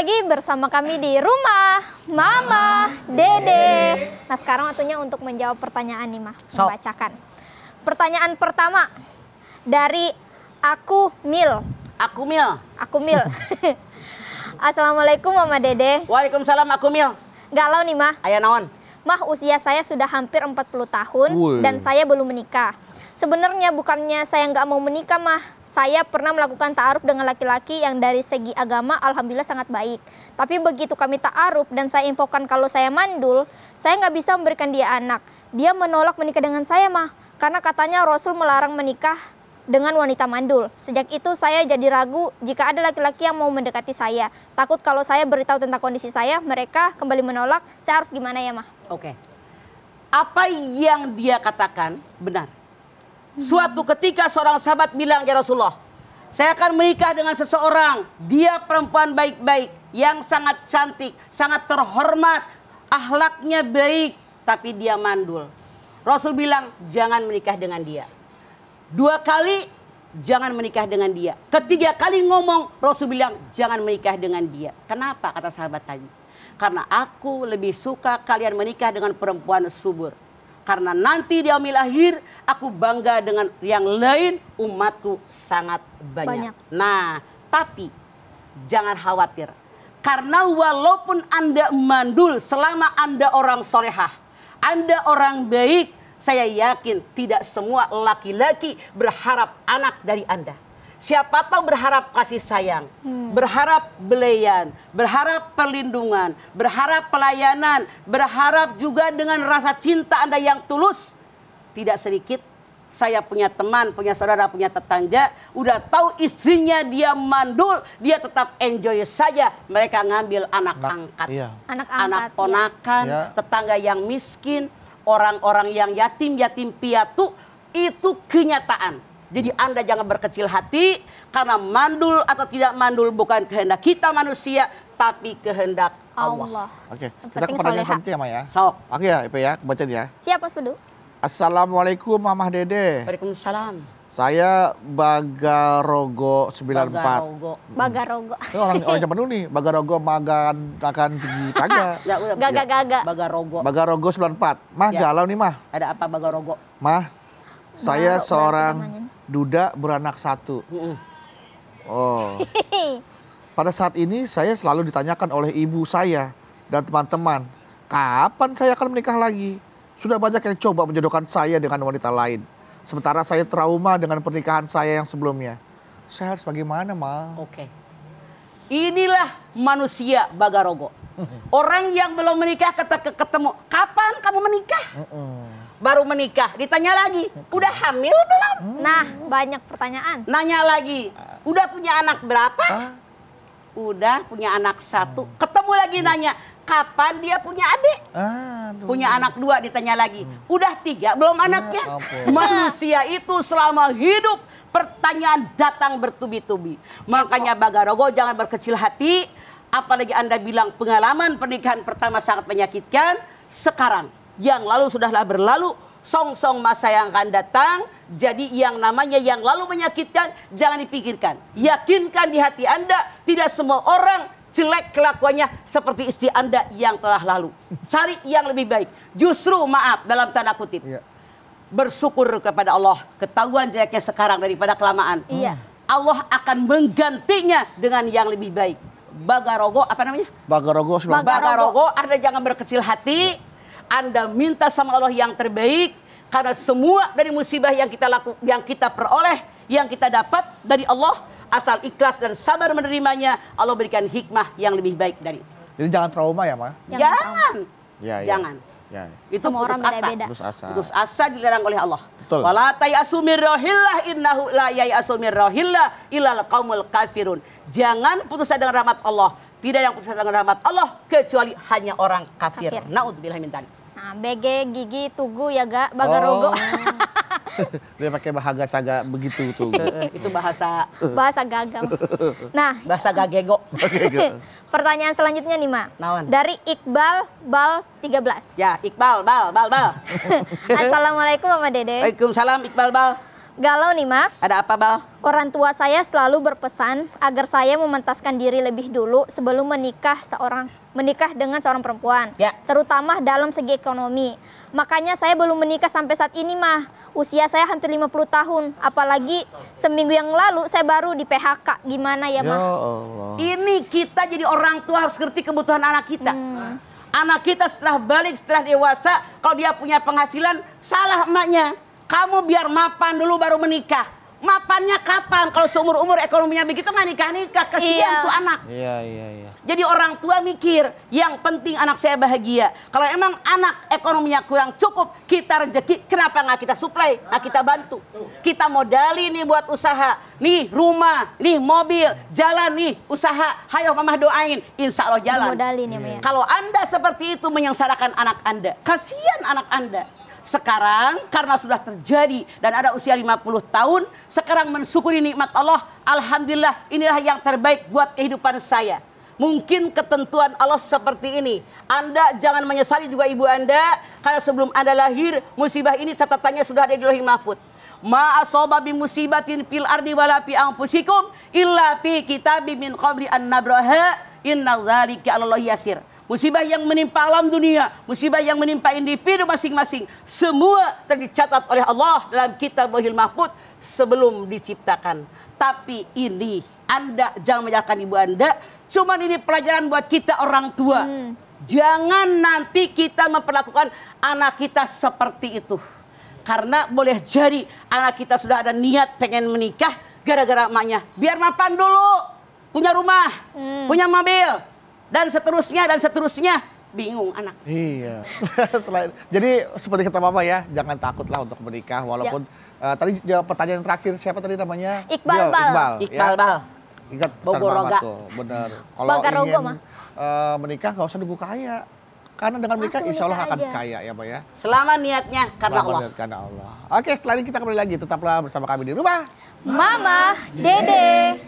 lagi bersama kami di rumah Mama Dede. Nah sekarang waktunya untuk menjawab pertanyaan nih Mah. Membacakan. Pertanyaan pertama dari Aku Mil. Aku Mil. Assalamualaikum Mama Dede. Waalaikumsalam Aku Mil. Galau nih Mah. Aya naon? Mah, usia saya sudah hampir 40 tahun dan saya belum menikah. Sebenarnya bukannya saya nggak mau menikah Mah. Saya pernah melakukan ta'aruf dengan laki-laki yang dari segi agama alhamdulillah sangat baik. Tapi begitu kami ta'aruf dan saya infokan kalau saya mandul, saya nggak bisa memberikan dia anak. Dia menolak menikah dengan saya Mah. Karena katanya Rasul melarang menikah dengan wanita mandul. Sejak itu saya jadi ragu jika ada laki-laki yang mau mendekati saya. Takut kalau saya beritahu tentang kondisi saya, mereka kembali menolak. Saya harus gimana ya Mah? Oke. Apa yang dia katakan benar. Suatu ketika seorang sahabat bilang, ya Rasulullah, saya akan menikah dengan seseorang. Dia perempuan baik-baik, yang sangat cantik, sangat terhormat, akhlaknya baik, tapi dia mandul. Rasul bilang, jangan menikah dengan dia. 2 kali, jangan menikah dengan dia. 3 kali ngomong, Rasul bilang, jangan menikah dengan dia. Kenapa kata sahabat tadi? Karena aku lebih suka kalian menikah dengan perempuan subur. Karena nanti di yaumil akhir aku bangga dengan yang lain, umatku sangat banyak. Nah, tapi jangan khawatir. Karena walaupun Anda mandul, selama Anda orang solehah, Anda orang baik, saya yakin tidak semua laki-laki berharap anak dari Anda. Siapa tahu berharap kasih sayang, berharap belayan, berharap perlindungan, berharap pelayanan, berharap juga dengan rasa cinta Anda yang tulus. Tidak sedikit saya punya teman, punya saudara, punya tetangga, udah tahu istrinya dia mandul, dia tetap enjoy saja. Mereka ngambil anak angkat, anak ponakan, tetangga yang miskin, orang-orang yang yatim piatu, itu kenyataan. Jadi Anda jangan berkecil hati, karena mandul atau tidak mandul bukan kehendak kita manusia, tapi kehendak Allah. Oke, kita ke pertanyaan selanjutnya Mama ya. Oke ya, Ipe ya, baca ya. Siap Mas Pedu. Assalamualaikum Mama Dede. Waalaikumsalam. Saya Bagarogo 94. Bagarogo. Ini orang zaman dulu nih, Bagarogo magan akan tinggi tangga. Gaga. Bagarogo 94. Mah galau nih Mah. Ada apa Bagarogo? Mah, saya seorang duda beranak 1. Oh. Pada saat ini saya selalu ditanyakan oleh ibu saya dan teman-teman, kapan saya akan menikah lagi? Sudah banyak yang coba menjodohkan saya dengan wanita lain. Sementara saya trauma dengan pernikahan saya yang sebelumnya. Saya harus bagaimana, Ma? Oke. Inilah manusia Bagarogo. Orang yang belum menikah ketemu, kapan kamu menikah? Baru menikah, ditanya lagi, udah hamil belum? Nah, banyak pertanyaan. Nanya lagi, udah punya anak berapa? Udah punya anak 1. Ketemu lagi nanya, kapan dia punya adik? Punya anak 2, ditanya lagi. Udah 3, belum anaknya? Manusia itu selama hidup, pertanyaan datang bertubi-tubi. Makanya Bagarogo jangan berkecil hati. Apalagi Anda bilang pengalaman pernikahan pertama sangat menyakitkan. Sekarang, yang lalu sudahlah berlalu. Song-song masa yang akan datang. Jadi yang namanya yang lalu menyakitkan, jangan dipikirkan. Yakinkan di hati Anda, tidak semua orang jelek kelakuannya seperti istri Anda yang telah lalu. Cari yang lebih baik. Justru maaf dalam tanda kutip. Bersyukur kepada Allah. Ketahuan jeleknya sekarang daripada kelamaan. Allah akan menggantinya dengan yang lebih baik. Bagarogo apa namanya? Bagarogo. Bagarogo, Anda jangan berkecil hati. Anda minta sama Allah yang terbaik. Karena semua dari musibah yang kita peroleh, yang kita dapat dari Allah, asal ikhlas dan sabar menerimanya, Allah berikan hikmah yang lebih baik dari itu. Jadi jangan trauma ya, Ma? Jangan. Jangan. Itu semua orang beda-beda. Putus asa dilarang oleh Allah. Betul. Wala tayasu min rahillah innahu la yayasu min rahillah illal qaumul kafirun. Jangan putus asa dengan rahmat Allah. Tidak yang putus asa dengan rahmat Allah kecuali hanya orang kafir. Naudzubillah min dzalik. Nah, BG, Gigi, Tugu ya gak? Bagarogo. Dia pakai bahasa saga begitu tuh. Itu bahasa gagam. Nah, bahasa gagego. Pertanyaan selanjutnya nih, Ma. Naon? Dari Iqbal Bal 13. Ya, Iqbal, Bal. Assalamualaikum Mama Dede. Waalaikumsalam Iqbal Bal. Galau nih, Ma. Ada apa, Bal? Orang tua saya selalu berpesan agar saya memantaskan diri lebih dulu sebelum menikah dengan seorang perempuan. Ya. Terutama dalam segi ekonomi. Makanya saya belum menikah sampai saat ini, mah. Usia saya hampir 50 tahun. Apalagi seminggu yang lalu saya baru di PHK. Gimana ya, Ya Mah? Allah. Ini kita jadi orang tua harus ngerti kebutuhan anak kita. Anak kita setelah balik, setelah dewasa, kalau dia punya penghasilan, salah emaknya. Kamu biar mapan dulu baru menikah. Mapannya kapan? Kalau seumur-umur ekonominya begitu nggak nikah-nikah. Kasihan tuh anak. Iya. Jadi orang tua mikir, yang penting anak saya bahagia. Kalau emang anak ekonominya kurang cukup, kita rezeki, kenapa nggak kita suplai, nggak kita bantu? Kita modali nih buat usaha. Nih rumah, nih mobil, jalan nih, usaha. Hayo mamah doain, insya Allah jalan. Modalin ya, Ma. Kalau Anda seperti itu menyengsarakan anak Anda, kasihan anak Anda. Sekarang karena sudah terjadi dan ada usia 50 tahun, sekarang mensyukuri nikmat Allah. Alhamdulillah, inilah yang terbaik buat kehidupan saya. Mungkin ketentuan Allah seperti ini. Anda jangan menyesali juga ibu Anda, karena sebelum Anda lahir, musibah ini catatannya sudah ada di Lauhul Mahfuz. Ma asaba bi musibatin fil ardi wala fi anfusikum illa fi kitabim min qabli an nabraha inna dzalika 'alallahi yasir. Musibah yang menimpa alam dunia, musibah yang menimpa individu masing-masing, semua tercatat oleh Allah dalam kitab Lauhul Mahfuz sebelum diciptakan. Tapi ini Anda jangan menyalahkan ibu Anda, cuman ini pelajaran buat kita orang tua. Jangan nanti kita memperlakukan anak kita seperti itu. Karena boleh jadi anak kita sudah ada niat pengen menikah gara-gara emaknya. Biar mapan dulu, punya rumah, punya mobil, dan seterusnya. Bingung anak. Iya. Jadi seperti kata Mama ya, jangan takutlah untuk menikah walaupun tadi jawab pertanyaan terakhir siapa tadi namanya? Iqbal. Iqbal, Bal. Ingat pesan Bogor Mama Roga. tuh, benar. Kalau Bogor Roga, ingin Mah. menikah nggak usah nunggu kaya. Karena dengan menikah Langsung insya Allah menikah akan aja. kaya ya, Pak ya. Selama niatnya karena Selamat Allah. lihat karena Allah. Oke, setelah ini kita kembali lagi. Tetaplah bersama kami di rumah. Mama, Dede.